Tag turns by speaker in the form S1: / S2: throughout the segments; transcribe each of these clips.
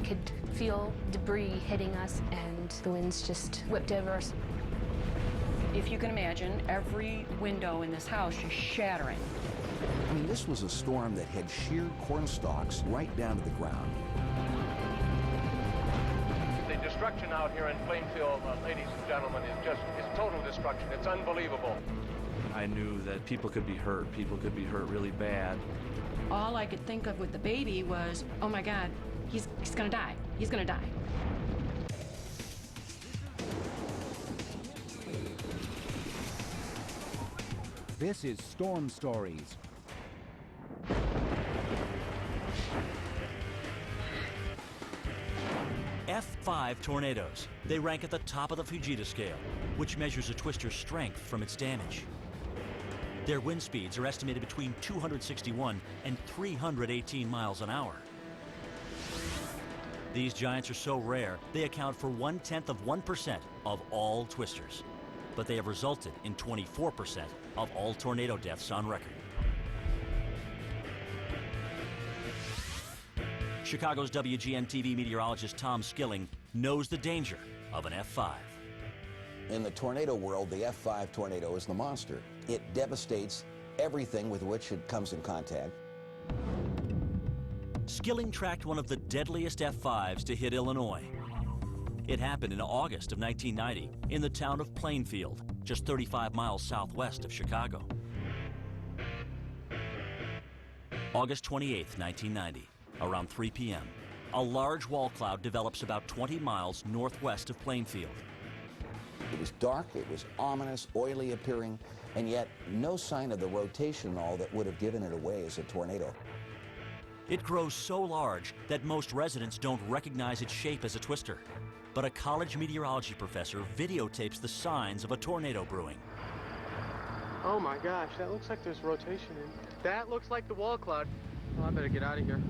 S1: could feel debris hitting us, and the winds just whipped over us.
S2: If you can imagine, every window in this house just shattering.
S3: I mean, this was a storm that had sheared corn stalks right down to the ground.
S4: The destruction out here in Plainfield, ladies and gentlemen, is total destruction. It's unbelievable.
S5: I knew that people could be hurt really bad.
S2: All I could think of with the baby was, oh my God, he's gonna die. He's gonna die.
S6: This is Storm Stories.
S7: F5 tornadoes. They rank at the top of the Fujita scale, which measures a twister's strength from its damage. Their wind speeds are estimated between 261 and 318 miles an hour. These giants are so rare, they account for 0.1% of all twisters. But they have resulted in 24% of all tornado deaths on record. Chicago's WGN-TV meteorologist Tom Skilling knows the danger of an F5.
S3: In the tornado world, the F5 tornado is the monster. It devastates everything with which it comes in contact.
S7: Skilling tracked one of the deadliest F5s to hit Illinois. It happened in August of 1990 in the town of Plainfield, just 35 miles southwest of Chicago. August 28th, 1990, around 3 p.m., a large wall cloud develops about 20 miles northwest of Plainfield.
S3: It was dark, it was ominous, oily appearing, and yet no sign of the rotation and all that would have given it away as a tornado.
S7: It grows so large that most residents don't recognize its shape as a twister. But a college meteorology professor videotapes the signs of a tornado brewing.
S8: Oh my gosh, that looks like there's rotation in. That looks like the wall cloud. Oh, I better get out of here.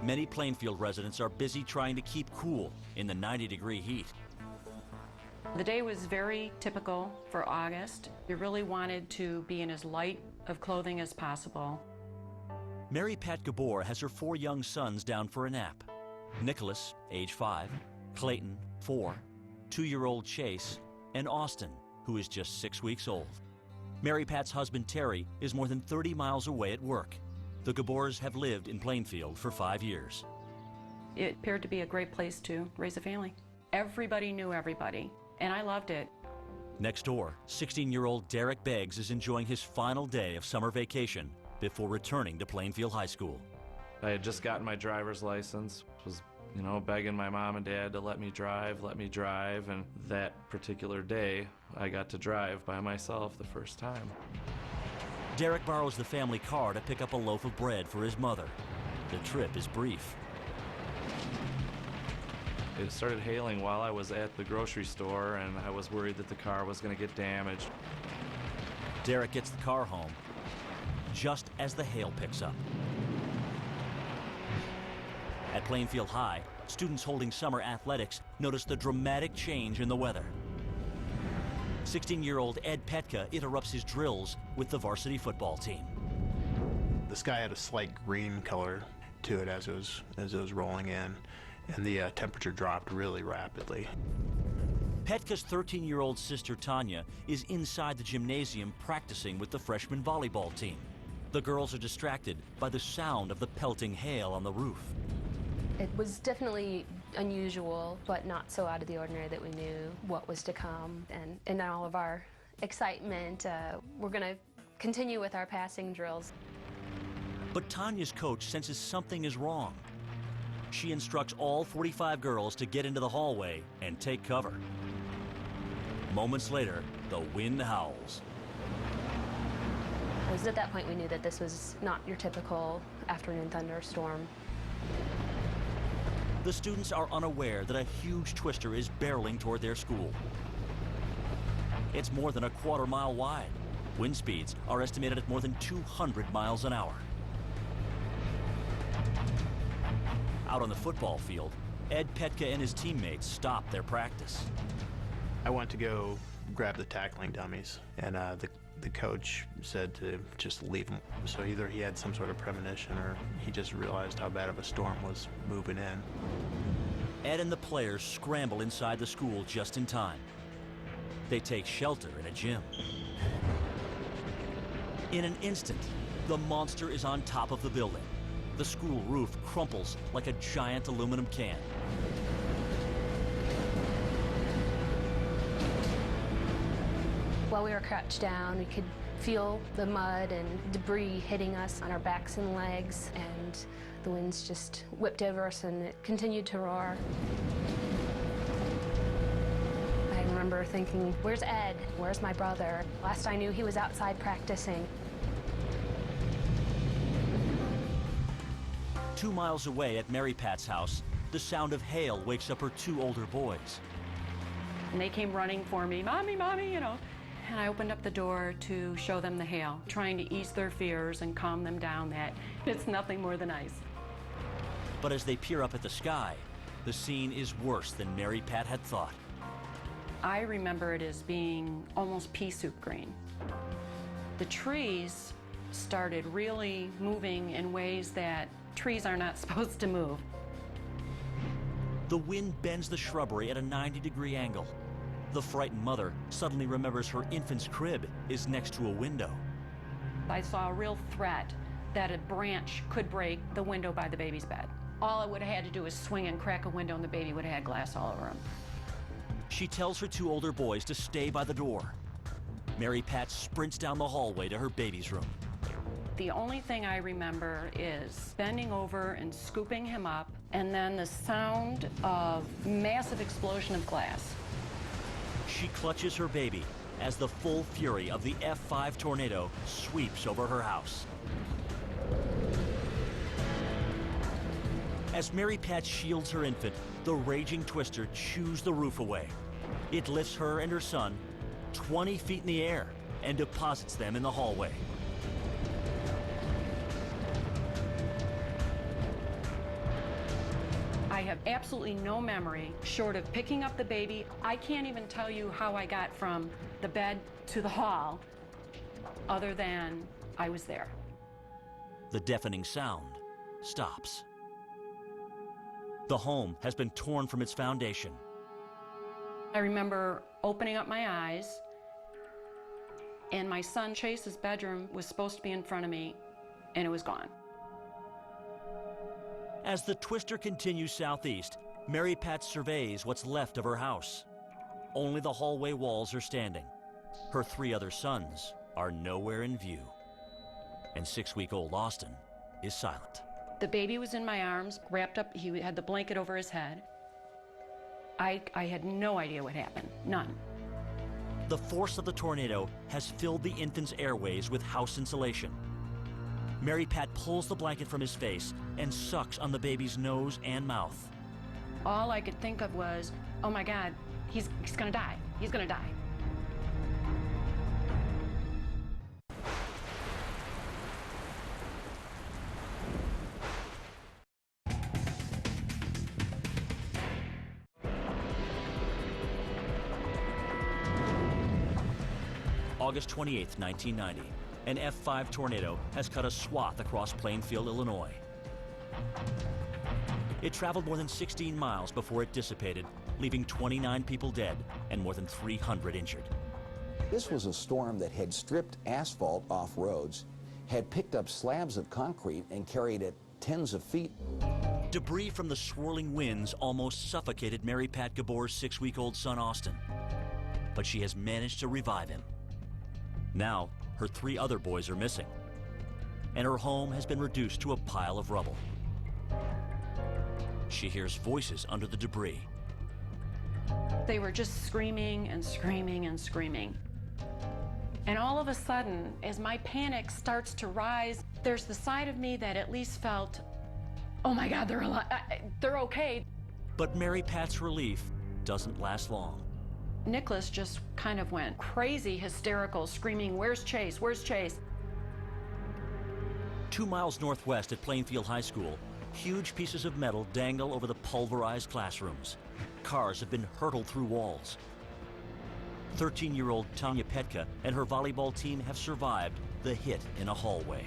S7: Many Plainfield residents are busy trying to keep cool in the 90-degree heat.
S2: The day was very typical for August. You really wanted to be in as light of clothing as possible.
S7: MARYPAT GABOR has her 4 young sons down for a nap. Nicholas, age 5, Clayton, 4, 2-year-old Chase, and Austin, who is just 6 weeks old. MARYPAT's husband Terry is more than 30 miles away at work. The Gabors have lived in Plainfield for 5 years.
S2: It appeared to be a great place to raise a family. Everybody knew everybody, and I loved it.
S7: Next door, 16-year-old DERRICK Beggs is enjoying his final day of summer vacation before returning to Plainfield High School.
S5: I had just gotten my driver's license, was, begging my mom and dad to let me drive, and that particular day, I got to drive by myself the first time.
S7: DERRICK borrows the family car to pick up a loaf of bread for his mother. The trip is brief.
S5: It started hailing while I was at the grocery store, and I was worried that the car was going to get damaged.
S7: DERRICK gets the car home just as the hail picks up. At Plainfield High, students holding summer athletics notice the dramatic change in the weather. 16-year-old PETKA interrupts his drills with the varsity football team.
S9: The sky had a slight green color to it as it was rolling in, and the temperature dropped really rapidly.
S7: PETKA's 13-year-old sister TANYA is inside the gymnasium practicing with the freshman volleyball team. The girls are distracted by the sound of the pelting hail on the roof.
S1: It was definitely unusual, but not so out of the ordinary that we knew what was to come. And in all of our excitement, we're going to continue with our passing drills.
S7: But Tanya's coach senses something is wrong. She instructs all 45 girls to get into the hallway and take cover. Moments later, the wind howls.
S1: It was at that point we knew that this was not your typical afternoon thunderstorm.
S7: The students are unaware that a huge twister is barreling toward their school. It's more than a quarter-mile wide. Wind speeds are estimated at more than 200 miles an hour. Out on the football field, PETKA and his teammates stop their practice.
S9: I went to go grab the tackling dummies, and The coach said to just leave him. So either he had some sort of premonition or he just realized how bad of a storm was moving in.
S7: Ed and the players scramble inside the school just in time. They take shelter in a gym. In an instant, the monster is on top of the building. The school roof crumples like a giant aluminum can.
S1: While we were crouched down, we could feel the mud and debris hitting us on our backs and legs, and the winds just whipped over us and it continued to roar. I remember thinking, where's Ed? Where's my brother? Last I knew, he was outside practicing.
S7: 2 miles away at MARYPAT's house, the sound of hail wakes up her 2 older boys.
S2: And they came running for me, "Mommy, Mommy," you know. And I opened up the door to show them the hail, trying to ease their fears and calm them down that it's nothing more than ice.
S7: But as they peer up at the sky, the scene is worse than MARYPAT had thought.
S2: I remember it as being almost pea soup green. The trees started really moving in ways that trees are not supposed to move.
S7: The wind bends the shrubbery at a 90-degree angle. The frightened mother suddenly remembers her infant's crib is next to a window.
S2: I saw a real threat that a branch could break the window by the baby's bed. All I would have had to do is swing and crack a window and the baby would have had glass all over him.
S7: She tells her 2 older boys to stay by the door. MARYPAT sprints down the hallway to her baby's room.
S2: The only thing I remember is bending over and scooping him up, and then the sound of massive explosion of glass.
S7: She clutches her baby as the full fury of the F5 tornado sweeps over her house. As MARYPAT shields her infant, the raging twister chews the roof away. It lifts her and her son 20 feet in the air and deposits them in the hallway.
S2: I have absolutely no memory short of picking up the baby. I can't even tell you how I got from the bed to the hall, other than I was there.
S7: The deafening sound stops. The home has been torn from its foundation.
S2: I remember opening up my eyes, and my son Chase's bedroom was supposed to be in front of me, and it was gone.
S7: As the twister continues southeast, MARYPAT surveys what's left of her house. Only the hallway walls are standing. Her 3 other sons are nowhere in view. And 6-week-old Austin is silent.
S2: The baby was in my arms, wrapped up. He had the blanket over his head. I had no idea what happened, none.
S7: The force of the tornado has filled the infant's airways with house insulation. MARYPAT pulls the blanket from his face and sucks on the baby's nose and mouth.
S2: All I could think of was, oh my God, he's gonna die. He's gonna die.
S7: August 28, 1990. An F5 tornado has cut a swath across Plainfield, Illinois. It traveled more than 16 miles before it dissipated, leaving 29 people dead and more than 300 injured.
S3: This was a storm that had stripped asphalt off roads, had picked up slabs of concrete and carried it tens of feet.
S7: Debris from the swirling winds almost suffocated MARYPAT GABOR's 6-week-old son, Austin. But she has managed to revive him. Now, her 3 other boys are missing, and her home has been reduced to a pile of rubble. She hears voices under the debris.
S2: They were just screaming and screaming and screaming. And all of a sudden, as my panic starts to rise, there's the side of me that at least felt, oh my God, they're alive, they're okay.
S7: But MARYPAT's relief doesn't last long.
S2: Nicholas just kind of went crazy, hysterical, screaming, "Where's Chase? Where's Chase?"
S7: 2 miles northwest at Plainfield High School, huge pieces of metal dangle over the pulverized classrooms. Cars have been hurtled through walls. 13-year-old TANYA PETKA and her volleyball team have survived the hit in a hallway.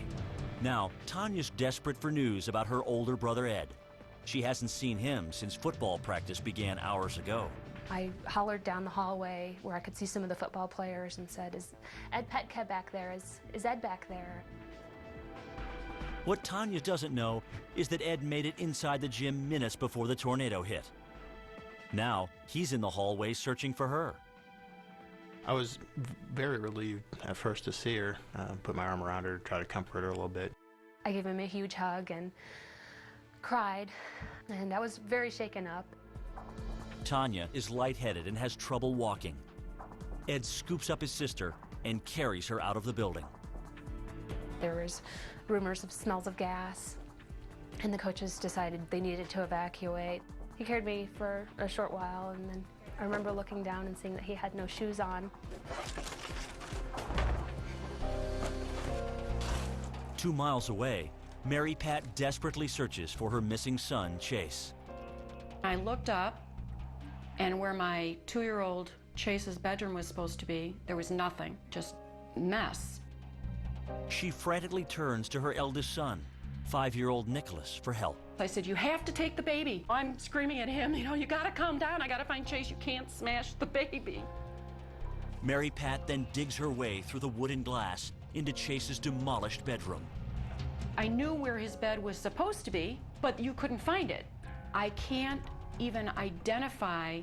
S7: Now, Tanya's desperate for news about her older brother Ed. She hasn't seen him since football practice began hours ago.
S1: I hollered down the hallway where I could see some of the football players and said, "Is Ed PETKA back there? Is Ed back there?"
S7: What Tanya doesn't know is that Ed made it inside the gym minutes before the tornado hit. Now, he's in the hallway searching for her.
S9: I was very relieved at first to see her, put my arm around her, try to comfort her a little bit.
S1: I gave him a huge hug and cried, and I was very shaken up.
S7: Tanya is lightheaded and has trouble walking. Ed scoops up his sister and carries her out of the building.
S1: There was rumors of smells of gas, and the coaches decided they needed to evacuate. He carried me for a short while, and then I remember looking down and seeing that he had no shoes on.
S7: 2 miles away, MARYPAT desperately searches for her missing son, Chase.
S2: I looked up, and where my 2-year-old Chase's bedroom was supposed to be, there was nothing, just mess.
S7: She frantically turns to her eldest son, 5-year-old Nicholas, for help.
S2: I said, "You have to take the baby." I'm screaming at him, you gotta calm down. I gotta find Chase. You can't smash the baby.
S7: MARYPAT then digs her way through the wooden glass into Chase's demolished bedroom.
S2: I knew where his bed was supposed to be, but you couldn't find it. I can't even identify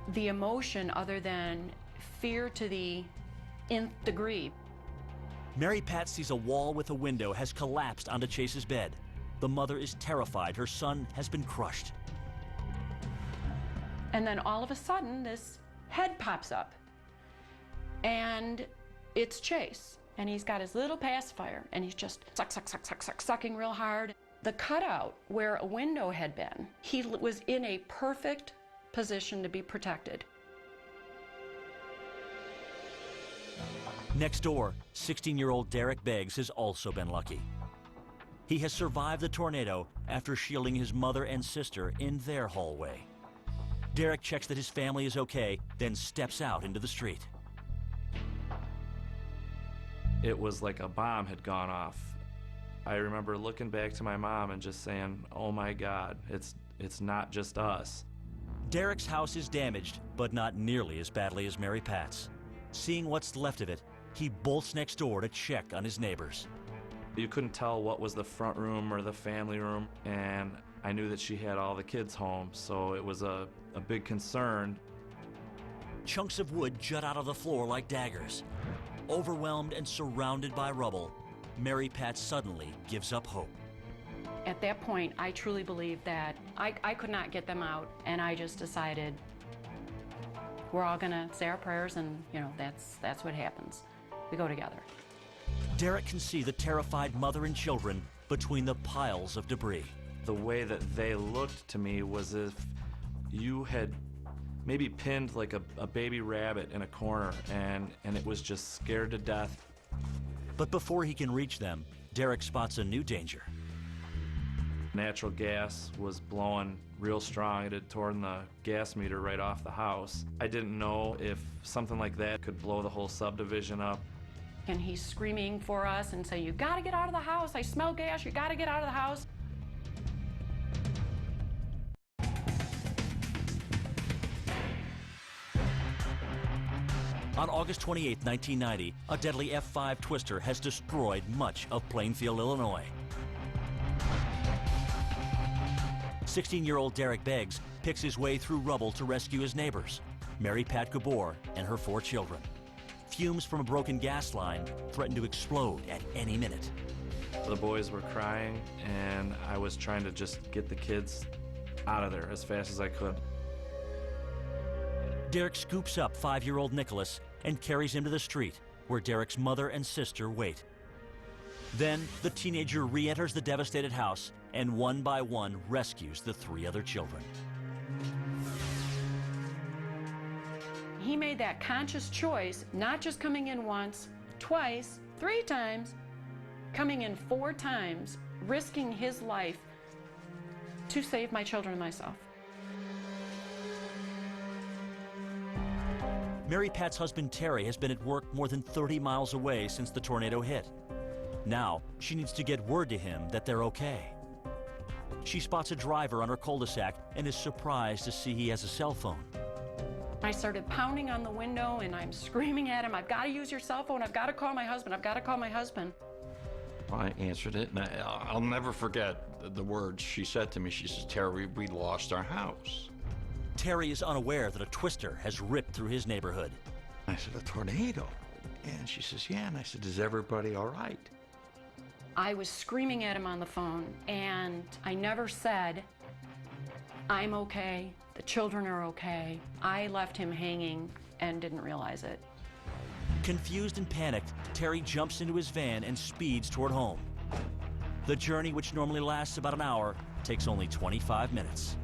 S2: the emotion other than fear to the nth degree.
S7: MARYPAT sees a wall with a window has collapsed onto Chase's bed. The mother is terrified her son has been crushed.
S2: And then all of a sudden, this head pops up. And it's Chase. And he's got his little pacifier, and he's just sucking real hard. The cutout where a window had been, he was in a perfect position to be protected.
S7: Next door, 16-year-old Derrick Beggs has also been lucky. He has survived the tornado after shielding his mother and sister in their hallway. Derrick checks that his family is okay, then steps out into the street.
S5: It was like a bomb had gone off. I remember looking back to my mom and just saying, "Oh my God, it's not just us."
S7: Derrick's house is damaged, but not nearly as badly as MARYPAT's. Seeing what's left of it, he bolts next door to check on his neighbors.
S5: You couldn't tell what was the front room or the family room, and I knew that she had all the kids home, so it was a big concern.
S7: Chunks of wood jut out of the floor like daggers. Overwhelmed and surrounded by rubble, MARYPAT suddenly gives up hope.
S2: At that point, I truly believed that I could not get them out, and I just decided we're all gonna say our prayers, and that's what happens. We go together.
S7: Derrick can see the terrified mother and children between the piles of debris.
S5: The way that they looked to me was if you had maybe pinned like a baby rabbit in a corner, and it was just scared to death.
S7: But before he can reach them, Derrick spots a new danger.
S5: Natural gas was blowing real strong. It had torn the gas meter right off the house. I didn't know if something like that could blow the whole subdivision up.
S2: And he's screaming for us and saying, "You gotta get out of the house. I smell gas. You gotta get out of the house."
S7: On August 28, 1990, a deadly F5 twister has destroyed much of Plainfield, Illinois. 16-year-old Derrick Beggs picks his way through rubble to rescue his neighbors, MARYPAT GABOR and her 4 children. Fumes from a broken gas line threaten to explode at any minute.
S5: The boys were crying, and I was trying to just get the kids out of there as fast as I could.
S7: Derrick scoops up 5-year-old Nicholas and carries him to the street, where Derrick's mother and sister wait. Then, the teenager re-enters the devastated house and one by one rescues the 3 other children.
S2: He made that conscious choice, not just coming in once, twice, 3 times, coming in 4 times, risking his life to save my children and myself.
S7: MARYPAT's husband Terry has been at work more than 30 miles away since the tornado hit. Now, she needs to get word to him that they're okay. She spots a driver on her cul-de-sac and is surprised to see he has a cell phone.
S2: I started pounding on the window and I'm screaming at him, "I've got to use your cell phone, I've got to call my husband, I've got to call my husband."
S10: I answered it, and I'll never forget the words she said to me. She says, "Terry, we lost our house."
S7: Terry is unaware that a twister has ripped through his neighborhood.
S10: I said, "A tornado?" And she says, "Yeah." And I said, "Is everybody all right?"
S2: I was screaming at him on the phone, and I never said, "I'm okay, the children are okay." I left him hanging and didn't realize it.
S7: Confused and panicked, Terry jumps into his van and speeds toward home. The journey, which normally lasts about an hour, takes only 25 minutes.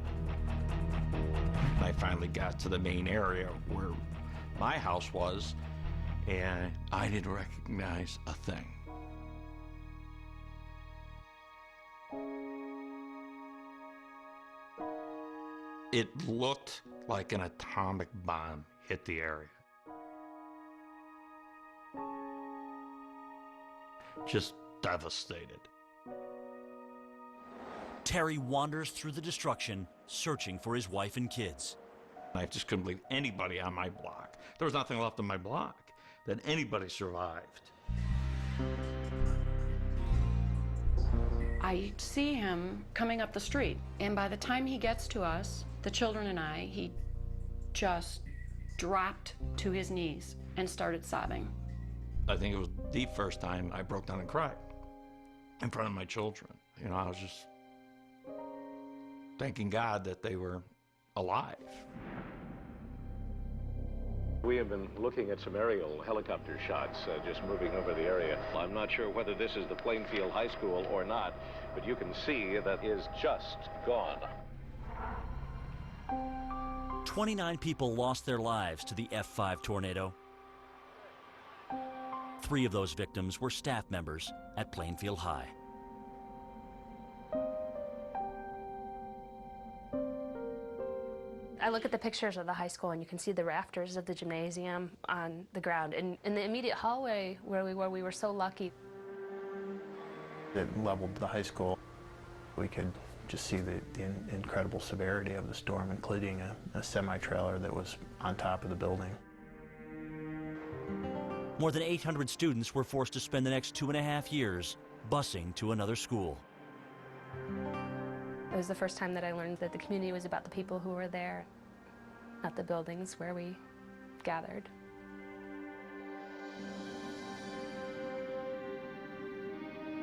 S10: I finally got to the main area where my house was, and I didn't recognize a thing. It looked like an atomic bomb hit the area. Just devastated.
S7: Terry wanders through the destruction, searching for his wife and kids.
S10: I just couldn't believe anybody on my block. There was nothing left on my block, that anybody survived.
S2: I see him coming up the street, and by the time he gets to us, the children and I, he just dropped to his knees and started sobbing.
S10: I think it was the first time I broke down and cried in front of my children. You know, I was just thanking God that they were alive.
S4: We have been looking at some aerial helicopter shots just moving over the area. I'm not sure whether this is the Plainfield High School or not, but you can see that is just gone.
S7: 29 people lost their lives to the F5 tornado. 3 of those victims were staff members at Plainfield High.
S1: I look at the pictures of the high school and you can see the rafters of the gymnasium on the ground. And in the immediate hallway where we were so lucky.
S9: It leveled the high school. We could just see the incredible severity of the storm, including a semi-trailer that was on top of the building.
S7: More than 800 students were forced to spend the next 2.5 years busing to another school.
S1: It was the first time that I learned that the community was about the people who were there, not the buildings where we gathered.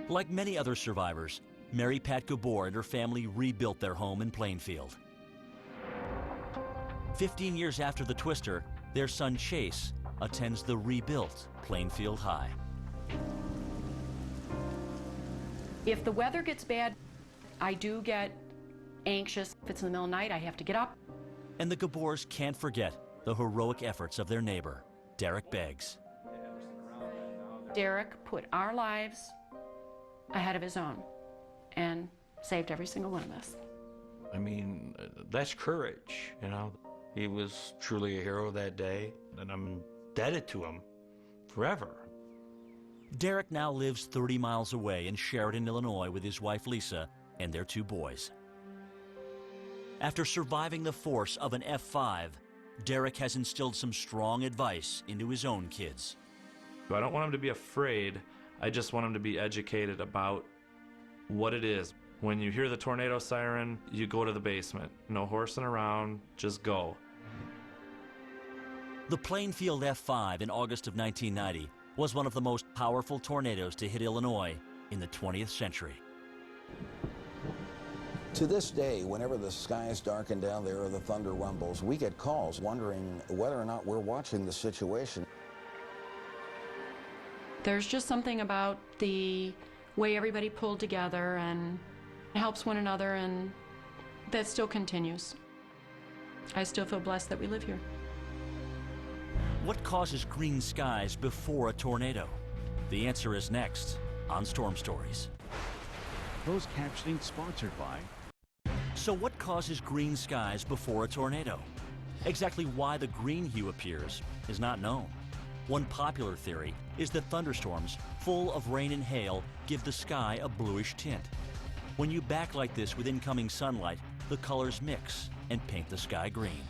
S7: Like many other survivors, MARYPAT GABOR and her family rebuilt their home in Plainfield. 15 years after the twister, their son Chase attends the rebuilt Plainfield High.
S2: If the weather gets bad, I do get anxious. If it's in the middle of the night, I have to get up.
S7: And the Gabors can't forget the heroic efforts of their neighbor, DERRICK Beggs.
S2: Derrick put our lives ahead of his own and saved every single one of us.
S10: I mean, that's courage, you know. He was truly a hero that day, and I'm indebted to him forever.
S7: Derrick now lives 30 miles away in Sheridan, Illinois with his wife Lisa and their 2 boys. After surviving the force of an F5, Derrick has instilled some strong advice into his own kids.
S5: I don't want them to be afraid. I just want them to be educated about what it is. When you hear the tornado siren, you go to the basement. No horsing around, just go.
S7: The Plainfield F5 in August of 1990 was one of the most powerful tornadoes to hit Illinois in the 20th century.
S3: To this day, whenever the skies darken down there or the thunder rumbles, we get calls wondering whether or not we're watching the situation.
S2: There's just something about the way everybody pulled together and helps one another, and that still continues. I still feel blessed that we live here.
S7: What causes green skies before a tornado? The answer is next on Storm Stories.
S6: Closed captioning sponsored by...
S7: So what causes green skies before a tornado? Exactly why the green hue appears is not known. One popular theory is that thunderstorms full of rain and hail give the sky a bluish tint. When you backlight this with incoming sunlight, the colors mix and paint the sky green.